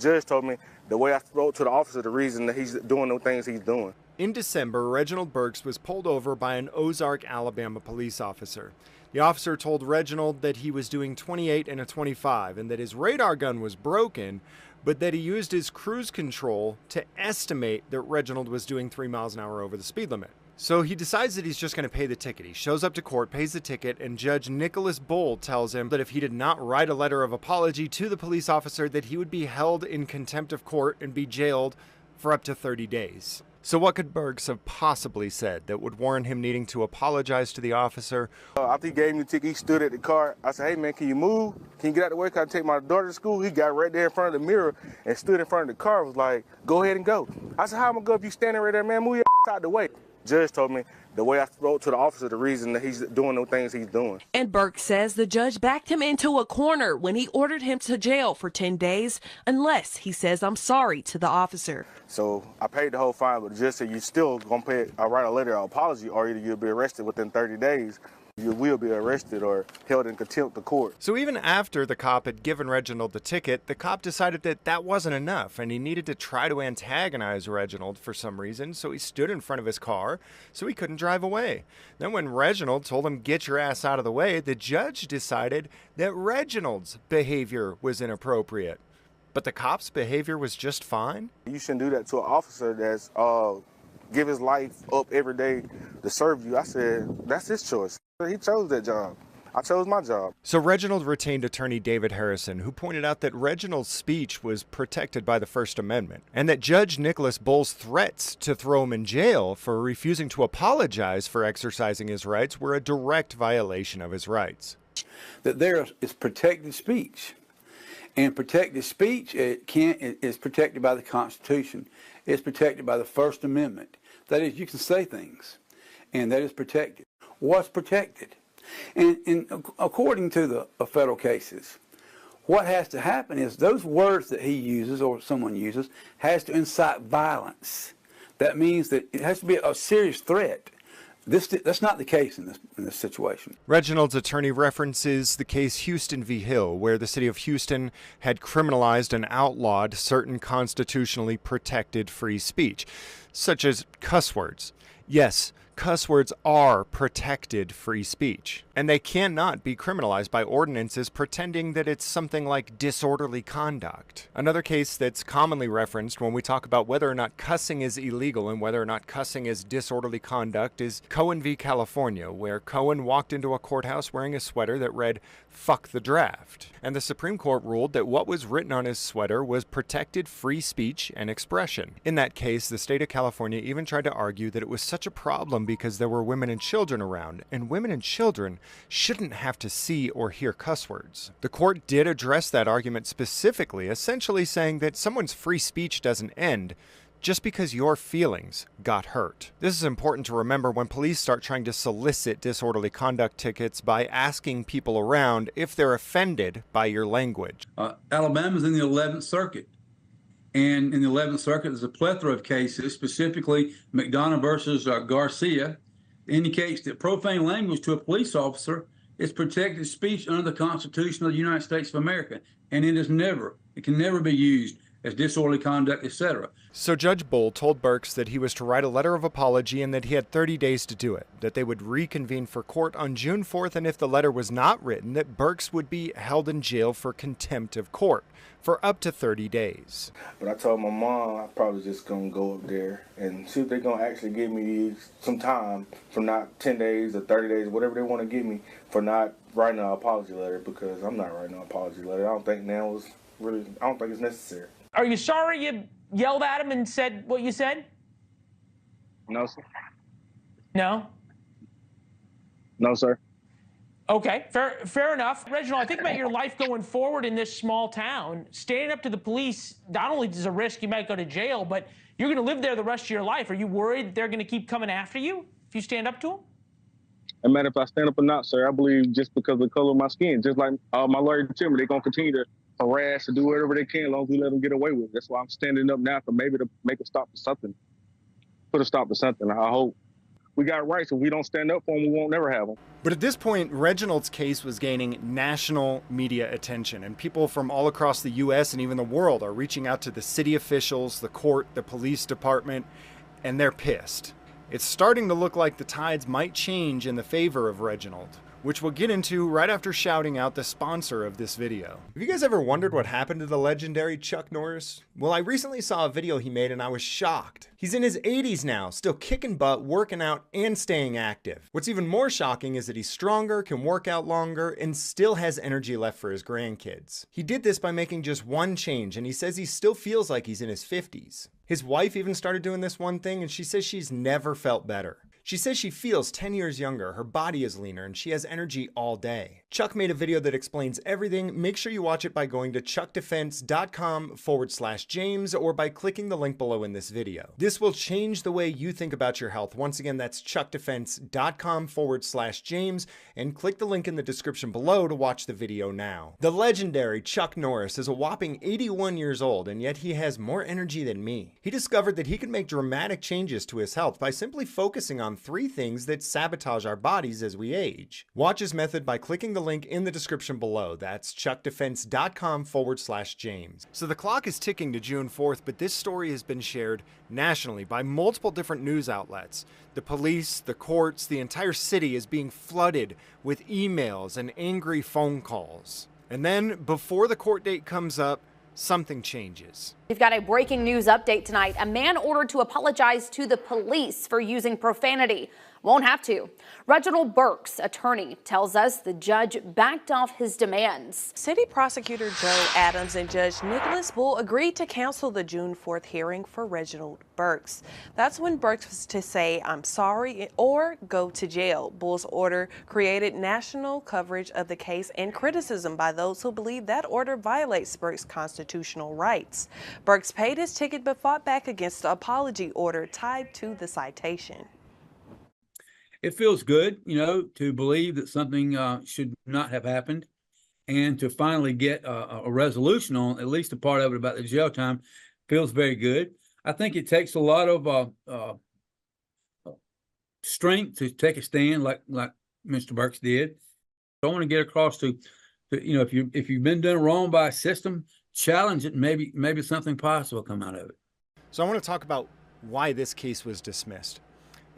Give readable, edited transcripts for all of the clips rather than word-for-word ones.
Judge told me the way I spoke to the officer, the reason that he's doing the things he's doing. In December, Reginald Burks was pulled over by an Ozark, Alabama police officer. The officer told Reginald that he was doing 28 and a 25 and that his radar gun was broken, but that he used his cruise control to estimate that Reginald was doing 3 miles an hour over the speed limit. So he decides that he's just going to pay the ticket. He shows up to court, pays the ticket, and Judge Nicholas Bull tells him that if he did not write a letter of apology to the police officer, that he would be held in contempt of court and be jailed for up to 30 days. So what could Burks have possibly said that would warrant him needing to apologize to the officer? After he gave me the ticket, he stood at the car. I said, hey, man, can you move? Can you get out of the way? Can I take my daughter to school? He got right there in front of the mirror and stood in front of the car. Was like, go ahead and go. I said, how am I going to go if you standing right there, man? Move your out of the way. Judge told me the way I spoke to the officer, the reason that he's doing the things he's doing. And Burks says the judge backed him into a corner when he ordered him to jail for 10 days unless he says I'm sorry to the officer. So I paid the whole fine, but the judge said you still going to pay, write a letter of apology, or either you'll be arrested within 30 days. You will be arrested or held in contempt of court. So even after the cop had given Reginald the ticket, the cop decided that that wasn't enough and he needed to try to antagonize Reginald for some reason, so he stood in front of his car so he couldn't drive away. Then when Reginald told him, get your ass out of the way, the judge decided that Reginald's behavior was inappropriate. But the cop's behavior was just fine? You shouldn't do that to an officer that's give his life up every day to serve you. I said, that's his choice. He chose that job. I chose my job. So Reginald retained attorney David Harrison, who pointed out that Reginald's speech was protected by the First Amendment, and that Judge Nicholas Bull's threats to throw him in jail for refusing to apologize for exercising his rights were a direct violation of his rights. That there is protected speech. And protected speech is protected by the Constitution. It's protected by the First Amendment. That is, you can say things, and that is protected. What's protected? And according to the federal cases, what has to happen is those words that he uses or someone uses has to incite violence. That means that it has to be a serious threat. That's not the case in this situation. Reginald's attorney references the case Houston v. Hill, where the city of Houston had criminalized and outlawed certain constitutionally protected free speech, such as cuss words. Yes, cuss words are protected free speech, and they cannot be criminalized by ordinances pretending that it's something like disorderly conduct. Another case that's commonly referenced when we talk about whether or not cussing is illegal and whether or not cussing is disorderly conduct is Cohen v. California, where Cohen walked into a courthouse wearing a sweater that read, "Fuck the draft." And the Supreme Court ruled that what was written on his sweater was protected free speech and expression. In that case, the state of California even tried to argue that it was such a problem because there were women and children around, and women and children shouldn't have to see or hear cuss words. The court did address that argument specifically, essentially saying that someone's free speech doesn't end just because your feelings got hurt. This is important to remember when police start trying to solicit disorderly conduct tickets by asking people around if they're offended by your language. Alabama's in the 11th Circuit. And in the 11th Circuit, there's a plethora of cases, specifically McDonough versus Garcia, indicates that profane language to a police officer is protected speech under the Constitution of the United States of America. And it can never be used as disorderly conduct, etc. So Judge Bull told Burks that he was to write a letter of apology and that he had 30 days to do it, that they would reconvene for court on June 4th, and if the letter was not written, that Burks would be held in jail for contempt of court for up to 30 days. But I told my mom I'm probably just going to go up there and see if they're going to actually give me some time for not 10 days or 30 days, whatever they want to give me, for not writing an apology letter, because I'm not writing an apology letter. I don't think it's necessary. Are you sorry you yelled at him and said what you said? No, sir. No? No, sir. Okay, fair enough. Reginald, I think about your life going forward in this small town. Standing up to the police, not only is a risk you might go to jail, but you're going to live there the rest of your life. Are you worried that they're going to keep coming after you if you stand up to them? No matter if I stand up or not, sir, I believe just because of the color of my skin, just like my lawyer told me, they're going to continue to harass and do whatever they can as long as we let them get away with it. That's why I'm standing up now, for maybe to make a stop to something. Put a stop to something, I hope. we got rights, and we don't stand up for them, we won't never have them. But at this point, Reginald's case was gaining national media attention, and people from all across the U.S. and even the world are reaching out to the city officials, the court, the police department, and they're pissed. It's starting to look like the tides might change in the favor of Reginald, which we'll get into right after shouting out the sponsor of this video. Have you guys ever wondered what happened to the legendary Chuck Norris? Well, I recently saw a video he made and I was shocked. He's in his 80s now, still kicking butt, working out, and staying active. What's even more shocking is that he's stronger, can work out longer, and still has energy left for his grandkids. He did this by making just one change, and he says he still feels like he's in his 50s. His wife even started doing this one thing, and she says she's never felt better. She says she feels 10 years younger, her body is leaner, and she has energy all day. Chuck made a video that explains everything. Make sure you watch it by going to chuckdefense.com/James or by clicking the link below in this video. This will change the way you think about your health. Once again, that's chuckdefense.com/James, and click the link in the description below to watch the video now. The legendary Chuck Norris is a whopping 81 years old, and yet he has more energy than me. He discovered that he could make dramatic changes to his health by simply focusing on 3 things that sabotage our bodies as we age. Watch his method by clicking the link in the description below. That's chuckdefense.com/James. So the clock is ticking to June 4th, but this story has been shared nationally by multiple different news outlets. The police, the courts, the entire city is being flooded with emails and angry phone calls. And then, before the court date comes up, something changes. We've got a breaking news update tonight. A man ordered to apologize to the police for using profanity. Won't have to. Reginald Burke's attorney tells us the judge backed off his demands. City Prosecutor Joe Adams and Judge Nicholas Bull agreed to cancel the June 4th hearing for Reginald Burks. That's when Burks was to say, "I'm sorry," or go to jail. Bull's order created national coverage of the case and criticism by those who believe that order violates Burks' constitutional rights. Burks paid his ticket but fought back against the apology order tied to the citation. It feels good, to believe that something should not have happened, and to finally get a resolution on at least a part of it about the jail time feels very good. I think it takes a lot of strength to take a stand like Mr. Burks did. I want to get across to if you've been done wrong by a system, challenge it, and maybe something positive will come out of it. So I want to talk about why this case was dismissed.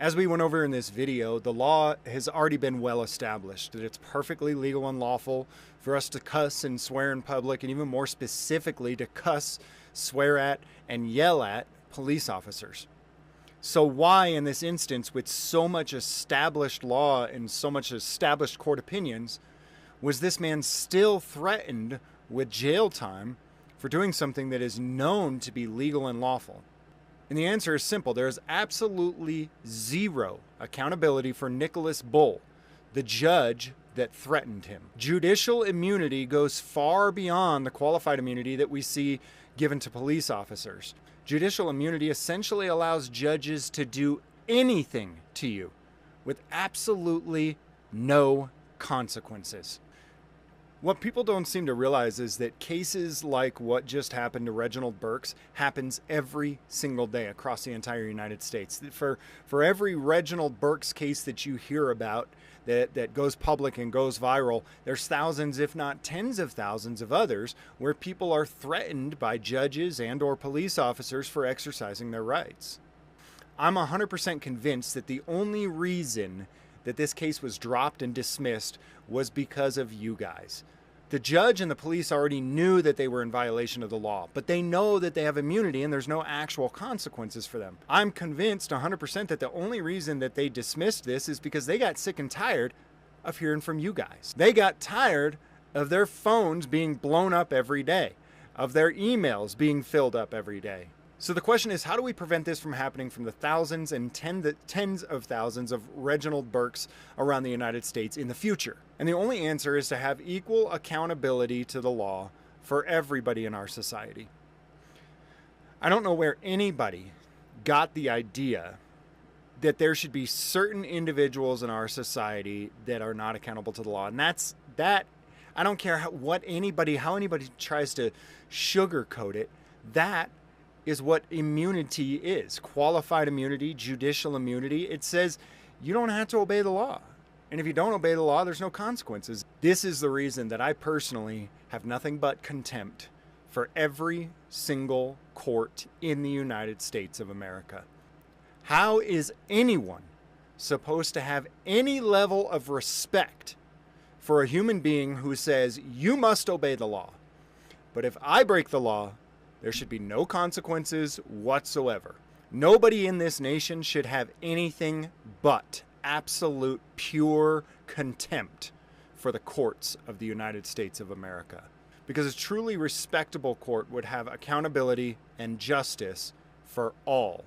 As we went over in this video, the law has already been well established that it's perfectly legal and lawful for us to cuss and swear in public, and even more specifically to cuss, swear at, and yell at police officers. So why in this instance, with so much established law and so much established court opinions, was this man still threatened with jail time for doing something that is known to be legal and lawful? And the answer is simple. There is absolutely zero accountability for Nicholas Bull, the judge that threatened him. Judicial immunity goes far beyond the qualified immunity that we see given to police officers. Judicial immunity essentially allows judges to do anything to you with absolutely no consequences. What people don't seem to realize is that cases like what just happened to Reginald Burks happens every single day across the entire United States. For every Reginald Burks case that you hear about that goes public and goes viral, there's thousands, if not tens of thousands of others where people are threatened by judges and or police officers for exercising their rights. I'm 100% convinced that the only reason that this case was dropped and dismissed was because of you guys. The judge and the police already knew that they were in violation of the law, but they know that they have immunity and there's no actual consequences for them. I'm convinced 100% that the only reason that they dismissed this is because they got sick and tired of hearing from you guys. They got tired of their phones being blown up every day, of their emails being filled up every day. So the question is, how do we prevent this from happening from the thousands and tens of thousands of Reginald Burks around the United States in the future? And the only answer is to have equal accountability to the law for everybody in our society. I don't know where anybody got the idea that there should be certain individuals in our society that are not accountable to the law. And that I don't care how anybody tries to sugarcoat it, that is what immunity is. Qualified immunity, judicial immunity. It says you don't have to obey the law. And if you don't obey the law, there's no consequences. This is the reason that I personally have nothing but contempt for every single court in the United States of America. How is anyone supposed to have any level of respect for a human being who says, you must obey the law? But if I break the law, there should be no consequences whatsoever. Nobody in this nation should have anything but absolute pure contempt for the courts of the United States of America. Because a truly respectable court would have accountability and justice for all.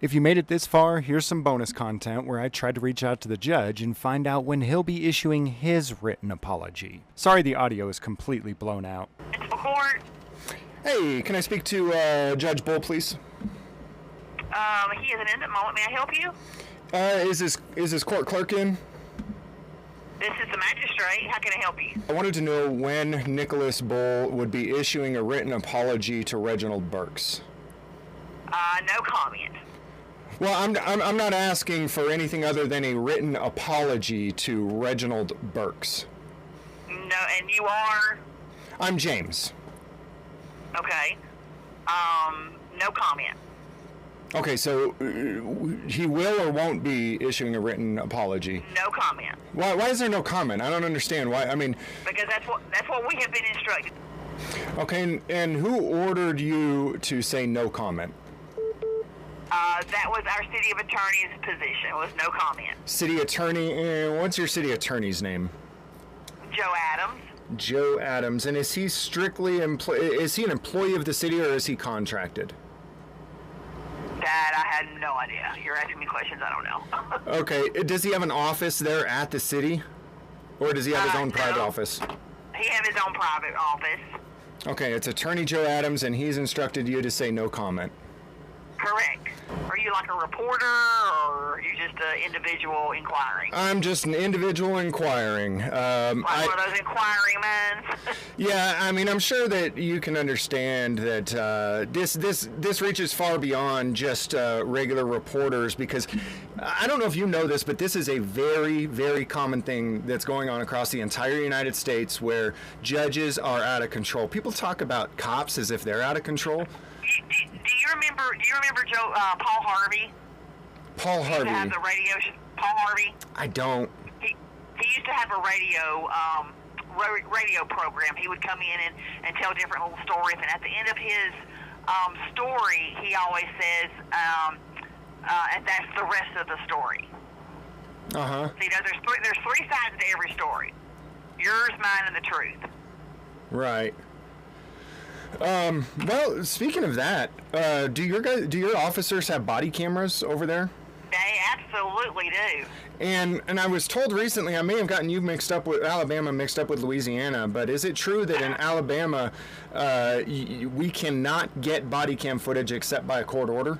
If you made it this far, here's some bonus content where I tried to reach out to the judge and find out when he'll be issuing his written apology. Sorry the audio is completely blown out. Court. Hey, can I speak to Judge Bull, please? He isn't in at the moment. May I help you? Is this court clerk in? This is the magistrate. How can I help you? I wanted to know when Nicholas Bull would be issuing a written apology to Reginald Burks. No comment. Well, I'm not asking for anything other than a written apology to Reginald Burks. No, and you are? I'm James. Okay. No comment. Okay, so he will or won't be issuing a written apology? No comment. Why is there no comment? I don't understand. Why? I mean... Because that's what we have been instructed. Okay, and who ordered you to say no comment? That was our city of attorney's position, was no comment. City attorney, what's your city attorney's name? Joe Adams. Joe Adams, and is he strictly is he an employee of the city or is he contracted? That I had no idea. You're asking me questions I don't know. Okay, does he have an office there at the city, or does he have his own private office? He has his own private office. Okay, it's Attorney Joe Adams, and he's instructed you to say no comment. Correct. Are you like a reporter, or are you just an individual inquiring? I'm just an individual inquiring. Like one of those inquiring minds? Yeah, I mean, I'm sure that you can understand that this reaches far beyond just regular reporters, because I don't know if you know this, but this is a very, very common thing that's going on across the entire United States, where judges are out of control. People talk about cops as if they're out of control. Do you remember Joe Paul Harvey? Paul Harvey. He used to have the radio. Paul Harvey. I don't. He used to have a radio program. He would come in and tell different little stories, and at the end of his story, he always says, and that's the rest of the story. Uh-huh. So, there's three sides to every story: yours, mine, and the truth. Right. Well, speaking of that, do your officers have body cameras over there? They absolutely do. And I was told recently, I may have gotten you mixed up with Alabama, mixed up with Louisiana, but is it true that in Alabama, we cannot get body cam footage except by a court order?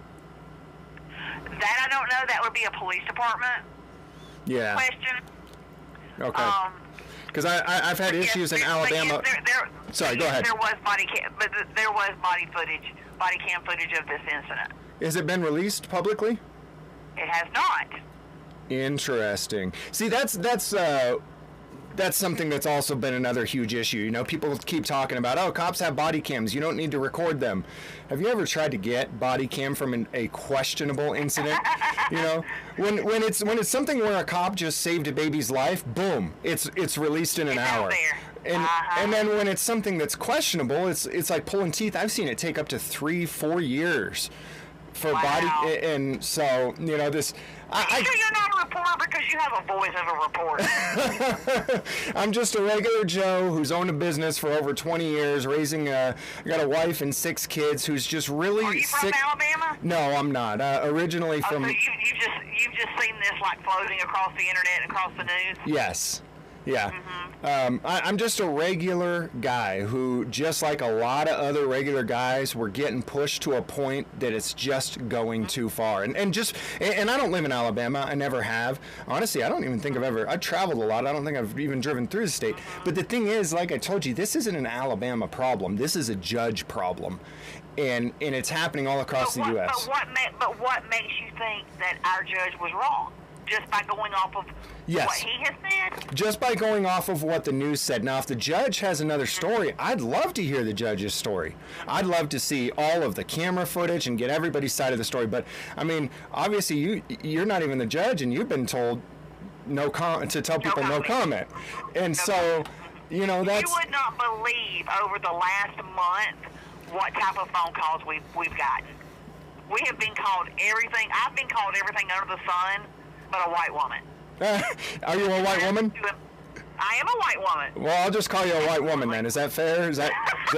That I don't know. That would be a police department question. Okay. Because I've had issues in Alabama. Sorry, go ahead. There was body cam footage of this incident. Has it been released publicly? It has not. Interesting. See, that's something that's also been another huge issue. You know, people keep talking about, oh, cops have body cams, you don't need to record them. Have you ever tried to get body cam from a questionable incident? You know, when it's something where a cop just saved a baby's life, boom, it's released in an hour. And then when it's something that's questionable, it's like pulling teeth. I've seen it take up to 3-4 years for body, and so, you know, this... Are you sure you're not a reporter because you have a voice of a reporter? I'm just a regular Joe who's owned a business for over 20 years, raising I got a wife and 6 kids who's just really Are you from Alabama? No, I'm not. Originally from... So you've just seen this like floating across the internet and across the news? Yes. Yeah. I'm just a regular guy who, just like a lot of other regular guys, we're getting pushed to a point that it's just going too far. And I don't live in Alabama. I never have. Honestly, I don't even think I've traveled a lot. I don't think I've even driven through the state. But the thing is, like I told you, this isn't an Alabama problem. This is a judge problem. And it's happening all across the U.S. But what makes you think that our judge was wrong? just by going off of Yes. what he has said? Just by going off of what the news said. Now, if the judge has another story, I'd love to hear the judge's story. I'd love to see all of the camera footage and get everybody's side of the story. But, I mean, obviously you're not even the judge, and you've been told to tell people no comment. And so, you know, that's... You would not believe over the last month what type of phone calls we've gotten. We have been called everything. I've been called everything under the sun but a white woman. Are you a white woman? I am a white woman. Well, I'll just call you a white woman then. Is that fair? Does that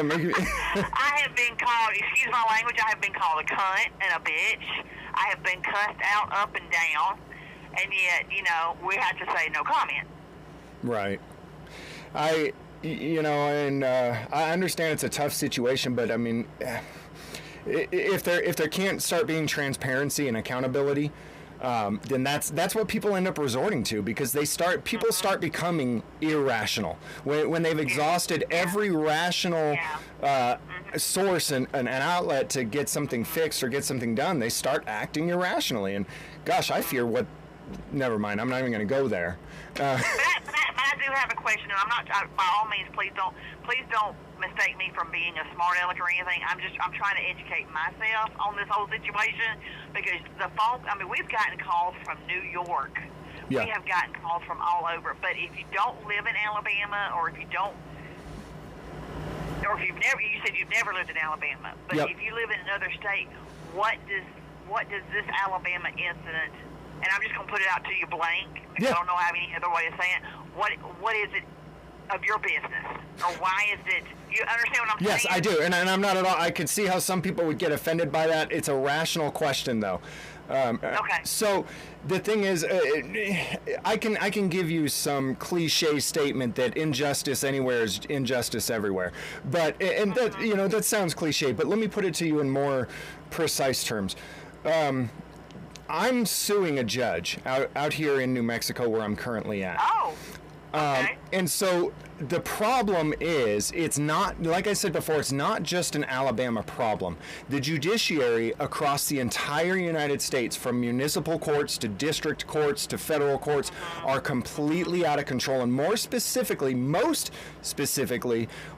make you... I have been called, excuse my language, I have been called a cunt and a bitch. I have been cussed out up and down. And yet, you know, we have to say no comment. Right. You know, and I understand it's a tough situation, but I mean, if there can't start being transparency and accountability, then that's what people end up resorting to, because people start becoming irrational when they've exhausted every rational source and an outlet to get something fixed or get something done. They start acting irrationally, and gosh, I fear what. Never mind. I'm not even going to go there. But I do have a question, and I'm not. By all means, please don't mistake me from being a smart aleck or anything. I'm trying to educate myself on this whole situation, because the phone. I mean, we've gotten calls from New York. Yeah. We have gotten calls from all over. But if you don't live in Alabama, or if you don't, or if you said you've never lived in Alabama, but if you live in another state, what does this Alabama incident? And I'm just going to put it out to you blank, because I don't know how any other way to say it. What is it of your business? Or why is it? You understand what I'm saying? Yes, I do. And I'm not at all. I could see how some people would get offended by that. It's a rational question, though. Okay. So the thing is, I can give you some cliche statement that injustice anywhere is injustice everywhere. But, and that, you know, that sounds cliche, but let me put it to you in more precise terms. I'm suing a judge out here in New Mexico, where I'm currently at. Oh, okay. And so the problem is, it's not, like I said before, it's not just an Alabama problem. The judiciary across the entire United States, from municipal courts to district courts to federal courts, are completely out of control, and most specifically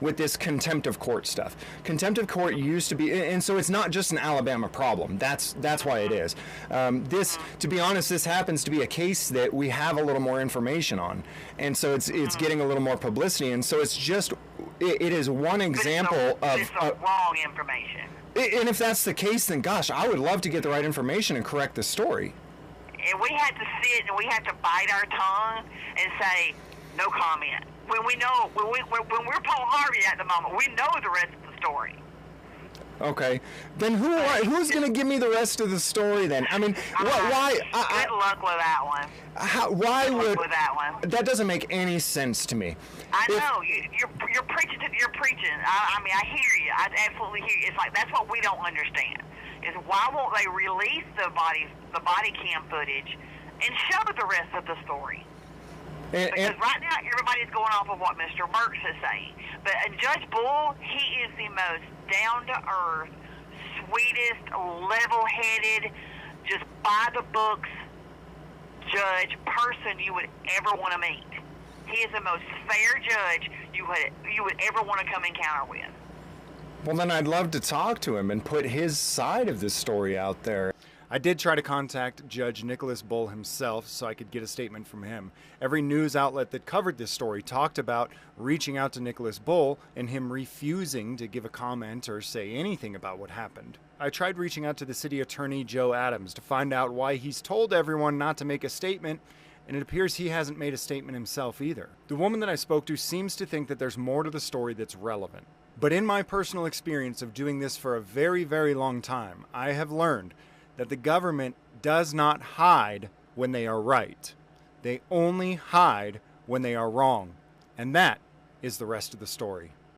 with this contempt of court stuff. Contempt of court used to be, and so it's not just an Alabama problem. That's why it is. To be honest, this happens to be a case that we have a little more information on, and so it's getting a little more publicity. And so it's just, it is one example of wrong information. And if that's the case, then gosh, I would love to get the right information and correct the story. And we had to sit and we had to bite our tongue and say no comment. When we know, when we're Paul Harvey at the moment, we know the rest of the story. Okay, then who's going to give me the rest of the story then? I mean, why? Good luck with that one. Why Good would luck with that one? That doesn't make any sense to me. I know you're preaching. You're preaching. I mean, I hear you. I absolutely hear you. It's like that's what we don't understand. Is why won't they release the body cam footage and show the rest of the story? Because right now everybody's going off of what Mr. Burks is saying. But Judge Bull, he is the most down-to-earth, sweetest, level-headed, just by-the-books judge person you would ever want to meet. He is the most fair judge you would ever want to come encounter with. Well, then I'd love to talk to him and put his side of this story out there. I did try to contact Judge Nicholas Bull himself so I could get a statement from him. Every news outlet that covered this story talked about reaching out to Nicholas Bull and him refusing to give a comment or say anything about what happened. I tried reaching out to the city attorney, Joe Adams, to find out why he's told everyone not to make a statement, and it appears he hasn't made a statement himself either. The woman that I spoke to seems to think that there's more to the story that's relevant. But in my personal experience of doing this for a very, very long time, I have learned that the government does not hide when they are right. They only hide when they are wrong. And that is the rest of the story.